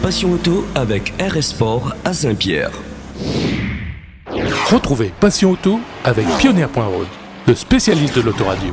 Passion Auto avec RS Sport à Saint-Pierre. Retrouvez Passion Auto avec Pioneer.road, le spécialiste de l'autoradio.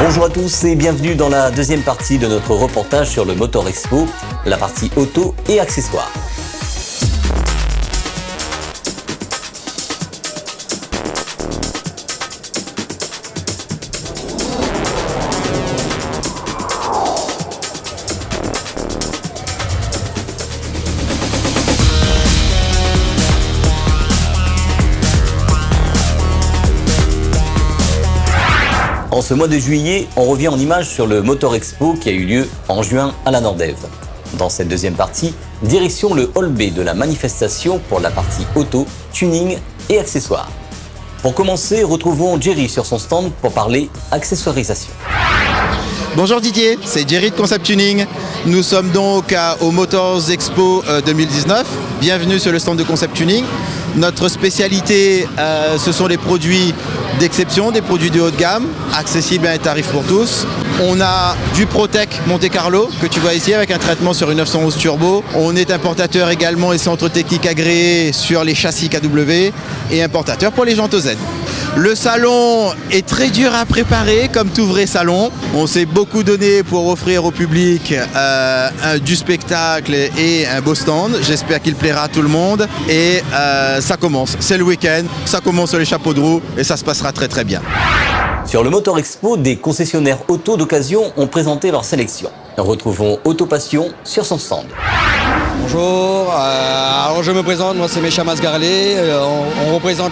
Bonjour à tous et bienvenue dans la deuxième partie de notre reportage sur le Motor Expo, la partie auto et accessoires. En ce mois de juillet, on revient en images sur le Motor Expo qui a eu lieu en juin à la Nordève. Dans cette deuxième partie, direction le hall B de la manifestation pour la partie auto, tuning et accessoires. Pour commencer, retrouvons Jerry sur son stand pour parler accessoirisation. Bonjour Didier, c'est Jerry de Concept Tuning. Nous sommes donc au Motors Expo 2019. Bienvenue sur le stand de Concept Tuning. Notre spécialité, ce sont les produits d'exception, des produits de haut de gamme, accessibles à un tarif pour tous. On a du ProTech Monte Carlo, que tu vois ici, avec un traitement sur une 911 Turbo. On est importateur également et centre technique agréé sur les châssis KW et importateur pour les jantes OZ. Le salon est très dur à préparer, comme tout vrai salon. On s'est beaucoup donné pour offrir au public du spectacle et un beau stand. J'espère qu'il plaira à tout le monde. Et ça commence, c'est le week-end, ça commence sur les chapeaux de roue et ça se passera très très bien. Sur le Motor Expo, des concessionnaires auto d'occasion ont présenté leur sélection. Retrouvons Autopassion sur son stand. Bonjour, alors je me présente, moi c'est Mécha Masgarlé, on représente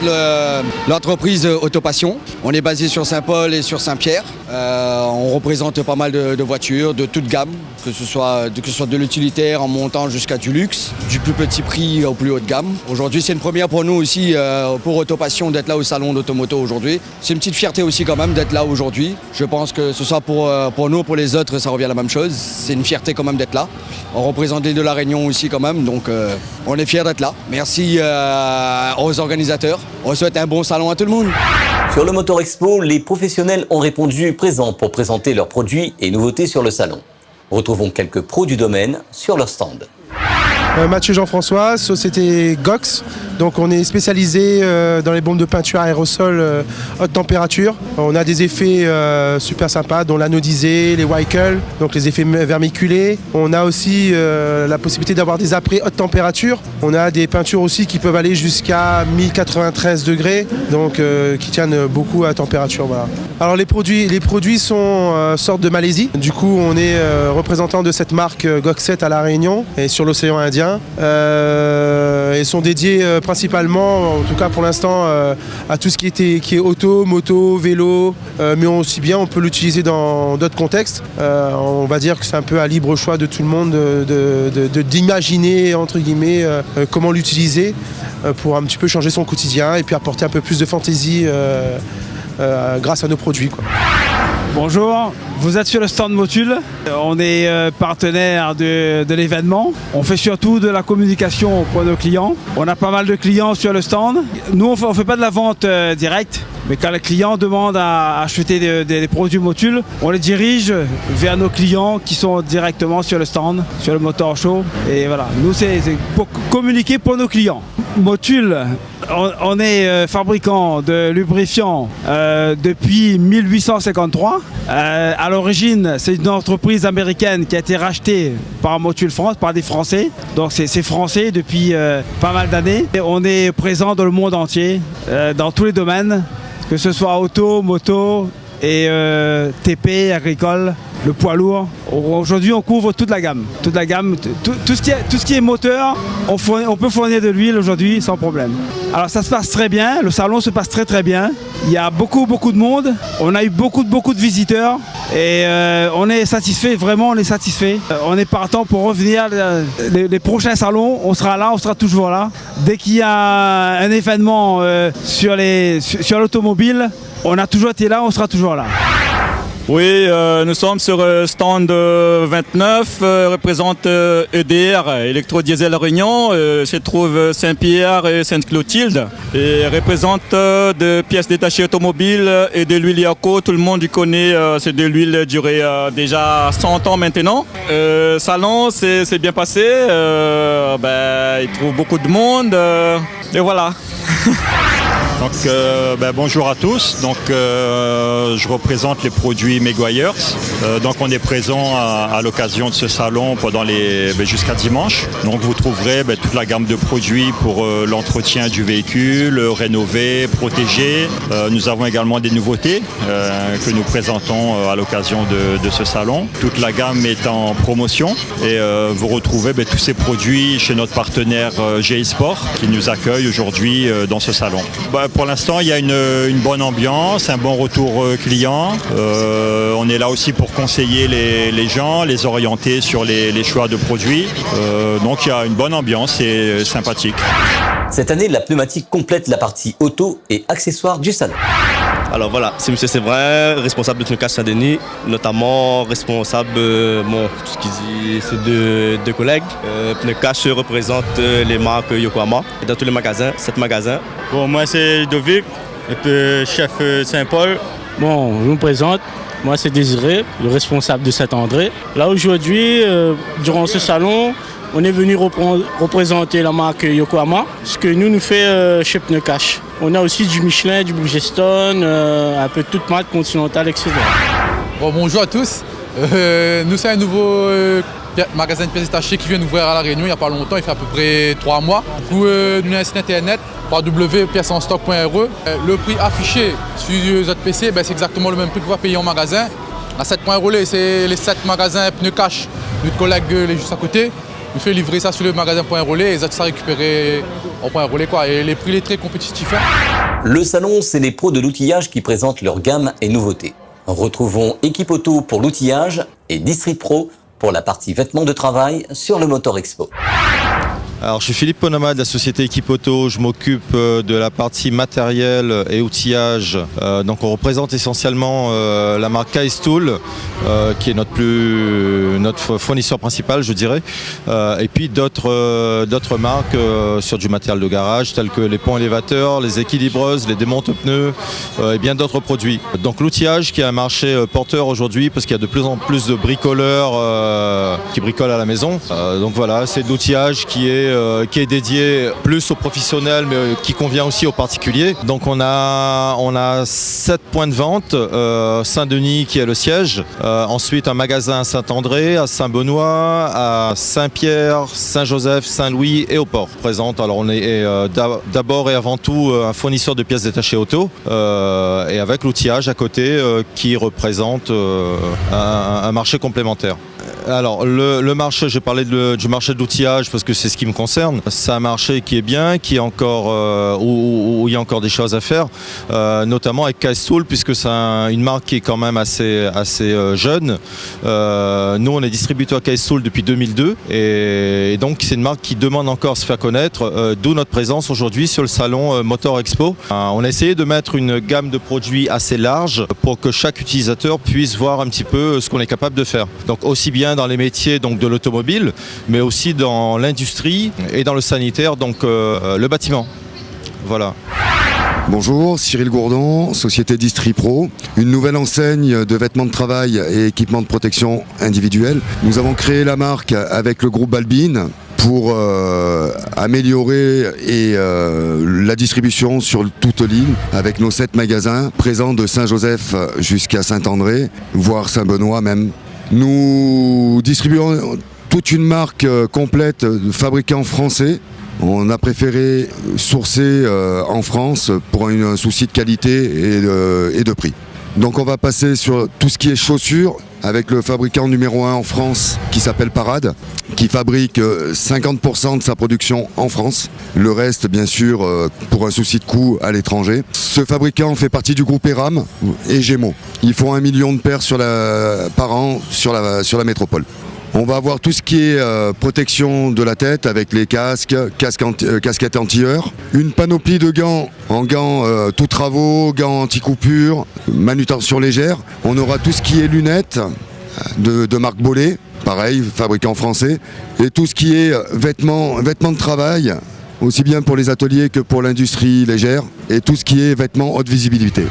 l'entreprise Autopassion. On est basé sur Saint-Paul et sur Saint-Pierre. On représente pas mal de voitures de toute gamme, que ce soit de l'utilitaire en montant jusqu'à du luxe, du plus petit prix au plus haut de gamme. Aujourd'hui c'est une première pour nous aussi, pour Autopassion, d'être là au salon d'Automoto aujourd'hui. C'est une petite fierté aussi quand même d'être là aujourd'hui. Je pense que ce soit pour nous, pour les autres, ça revient à la même chose. C'est une fierté quand même d'être là. On représente l'île de la Réunion aussi quand même, donc on est fiers d'être là. Merci aux organisateurs. On souhaite un bon salon à tout le monde. Sur le Motor Expo, les professionnels ont répondu présents pour présenter leurs produits et nouveautés sur le salon. Retrouvons quelques pros du domaine sur leur stand. Mathieu Jean-François, société Gox. Donc on est spécialisé dans les bombes de peinture aérosol haute température. On a des effets super sympas, dont l'anodisé, les Weichel, donc les effets vermiculés. On a aussi la possibilité d'avoir des apprêts haute température. On a des peintures aussi qui peuvent aller jusqu'à 1093 degrés, donc qui tiennent beaucoup à température. Voilà. Alors les produits sortent de Malaisie. Du coup on est représentant de cette marque Goxet à La Réunion et sur l'océan Indien. Ils sont dédiés principalement, en tout cas pour l'instant, à tout ce qui est auto, moto, vélo, mais aussi bien on peut l'utiliser dans d'autres contextes. On va dire que c'est un peu à libre choix de tout le monde d'imaginer entre guillemets comment l'utiliser pour un petit peu changer son quotidien et puis apporter un peu plus de fantaisie grâce à nos produits, quoi. Bonjour, vous êtes sur le stand Motul. On est partenaire de l'événement. On fait surtout de la communication pour nos clients. On a pas mal de clients sur le stand. Nous, on ne fait pas de la vente directe. Mais quand les clients demandent à acheter des produits Motul, on les dirige vers nos clients qui sont directement sur le stand, sur le Motor Show. Et voilà, nous, c'est pour communiquer pour nos clients. Motul, on est fabricant de lubrifiants depuis 1853. À l'origine, c'est une entreprise américaine qui a été rachetée par Motul France, par des Français. Donc c'est français depuis pas mal d'années. On est présent dans le monde entier, dans tous les domaines, que ce soit auto, moto et TP, agricole. le poids lourd. Aujourd'hui, on couvre toute la gamme. Toute la gamme, tout ce qui est moteur, on peut fournir de l'huile aujourd'hui sans problème. Alors ça se passe très bien, le salon se passe très très bien. Il y a beaucoup de monde. On a eu beaucoup de visiteurs et on est satisfait, vraiment on est satisfait. On est partant pour revenir. Les prochains salons, on sera là, on sera toujours là. Dès qu'il y a un événement sur l'automobile, on a toujours été là, on sera toujours là. Oui, nous sommes sur stand 29, représente EDR, Électrodiesel Réunion, se trouve Saint-Pierre et Sainte-Clotilde, et représente des pièces détachées automobiles et de l'huile Yaco. Tout le monde y connaît, c'est de l'huile durée déjà 100 ans maintenant. Salon, c'est bien passé, il trouve beaucoup de monde, et voilà. Donc, bonjour à tous. Donc, je représente les produits Meguiar's. Donc, on est présent à l'occasion de ce salon pendant jusqu'à dimanche. Donc, vous trouverez toute la gamme de produits pour l'entretien du véhicule, rénover, protéger. Nous avons également des nouveautés que nous présentons à l'occasion de ce salon. Toute la gamme est en promotion et vous retrouvez tous ces produits chez notre partenaire GI Sport qui nous accueille aujourd'hui dans ce salon. Pour l'instant, il y a une bonne ambiance, un bon retour client. On est là aussi pour conseiller les gens, les orienter sur les choix de produits. Donc il y a une bonne ambiance et sympathique. Cette année, la pneumatique complète la partie auto et accessoires du salon. Alors voilà, c'est M. Séverin, responsable de Pneucache Saint-Denis, notamment responsable, tout ce qu'il dit, c'est deux collègues. Pneucache représente les marques Yokohama dans tous les magasins, 7 magasins. Bon, moi c'est Ludovic, et puis chef Saint-Paul. Bon, je me présente, moi c'est Désiré, le responsable de Saint-André. Là aujourd'hui, durant ce salon, on est venu représenter la marque Yokohama, ce que nous fait chez Pneucache. On a aussi du Michelin, du Bridgestone, un peu de toute marque continentale, etc. Bon, bonjour à tous. Nous c'est un nouveau magasin de pièces détachées qui vient d'ouvrir à La Réunion il n'y a pas longtemps, il fait à peu près 3 mois. Vous nous avez un site internet www.piècesenstock.re. Le prix affiché sur votre PC, c'est exactement le même prix que vous va payer en magasin. À 7 points relais, c'est les 7 magasins Pneucache, notre collègue est juste à côté. Il fait livrer ça sur le magasin Point Relais et ça récupérer en Point Relais quoi. Et les prix il est très compétitif. Le salon, c'est les pros de l'outillage qui présentent leur gamme et nouveautés. Retrouvons Équipe Auto pour l'outillage et District Pro pour la partie vêtements de travail sur le Motor Expo. Alors, je suis Philippe Ponoma de la société Équipe Auto. Je m'occupe de la partie matériel et outillage. Donc, on représente essentiellement la marque KS Tool, qui est notre fournisseur principal, je dirais. Et puis d'autres marques sur du matériel de garage, tels que les ponts élévateurs, les équilibreuses, les démontes pneus et bien d'autres produits. Donc, l'outillage qui est un marché porteur aujourd'hui, parce qu'il y a de plus en plus de bricoleurs qui bricolent à la maison. Donc voilà, c'est de l'outillage qui est dédié plus aux professionnels mais qui convient aussi aux particuliers. Donc on a 7 points de vente, Saint-Denis qui est le siège, ensuite un magasin à Saint-André, à Saint-Benoît, à Saint-Pierre, Saint-Joseph, Saint-Louis et au port. Alors on est d'abord et avant tout un fournisseur de pièces détachées auto et avec l'outillage à côté qui représente un marché complémentaire. Alors le marché, j'ai parlé du marché de l'outillage parce que c'est ce qui me concerne. C'est un marché qui est bien, qui est encore où il y a encore des choses à faire, notamment avec KS Tool puisque c'est une marque qui est quand même assez jeune. Nous on est distributeur KS Tool depuis 2002 et donc c'est une marque qui demande encore à se faire connaître, d'où notre présence aujourd'hui sur le salon Motor Expo. On a essayé de mettre une gamme de produits assez large pour que chaque utilisateur puisse voir un petit peu ce qu'on est capable de faire. Donc aussi bien dans les métiers donc, de l'automobile, mais aussi dans l'industrie et dans le sanitaire, donc le bâtiment. Voilà. Bonjour, Cyril Gourdon, société District Pro, une nouvelle enseigne de vêtements de travail et équipements de protection individuelle. Nous avons créé la marque avec le groupe Balbine pour améliorer la distribution sur toute l'île avec nos 7 magasins présents de Saint-Joseph jusqu'à Saint-André, voire Saint-Benoît même. Nous distribuons toute une marque complète fabriquée en français. On a préféré sourcer en France pour un souci de qualité et de prix. Donc on va passer sur tout ce qui est chaussures avec le fabricant numéro 1 en France qui s'appelle Parade, qui fabrique 50% de sa production en France. Le reste, bien sûr, pour un souci de coût à l'étranger. Ce fabricant fait partie du groupe Eram et Gémeaux. Ils font 1 million de paires par an sur la métropole. On va avoir tout ce qui est protection de la tête avec les casquettes anti-heurts, une panoplie de gants en gants tout travaux, gants anti-coupure, manutention légère. On aura tout ce qui est lunettes de marque Bollé, pareil, fabricant français, et tout ce qui est vêtements de travail, aussi bien pour les ateliers que pour l'industrie légère, et tout ce qui est vêtements haute visibilité.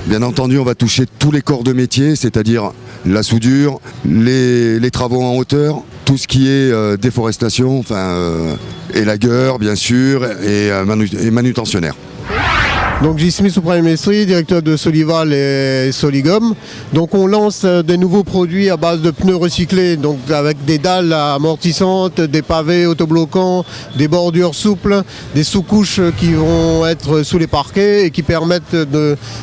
Bien entendu, on va toucher tous les corps de métier, c'est-à-dire la soudure, les travaux en hauteur, tout ce qui est déforestation, élagueur bien sûr, et manutentionnaire. Donc J-Smith au Premier Mestre, directeur de Solival et Soligum. Donc on lance des nouveaux produits à base de pneus recyclés, donc avec des dalles amortissantes, des pavés autobloquants, des bordures souples, des sous-couches qui vont être sous les parquets et qui permettent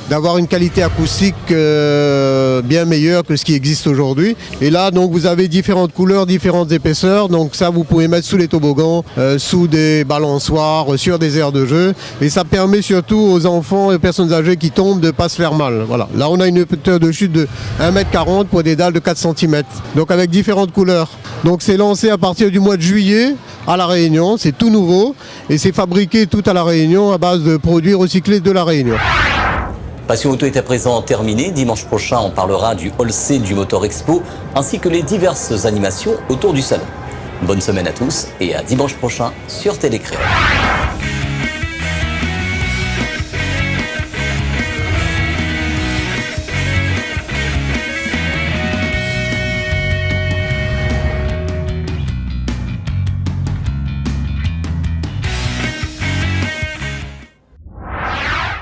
d'avoir une qualité acoustique bien meilleure que ce qui existe aujourd'hui. Et là donc vous avez différentes couleurs, différentes épaisseurs, donc ça vous pouvez mettre sous les toboggans, sous des balançoires, sur des aires de jeu, et ça permet surtout aux enfants et aux personnes âgées qui tombent de ne pas se faire mal. Voilà. Là on a une hauteur de chute de 1,40 m pour des dalles de 4 cm, donc avec différentes couleurs. Donc c'est lancé à partir du mois de juillet à La Réunion, c'est tout nouveau et c'est fabriqué tout à La Réunion à base de produits recyclés de La Réunion. Passion Auto est à présent terminée. Dimanche prochain, on parlera du Hall C du Motor Expo ainsi que les diverses animations autour du salon. Bonne semaine à tous et à dimanche prochain sur Télécréole.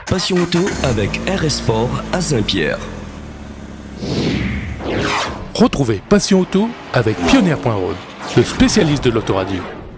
Passion Auto avec RS Sport à Saint-Pierre. Retrouvez Passion Auto avec Pioneer.road, le spécialiste de l'autoradio.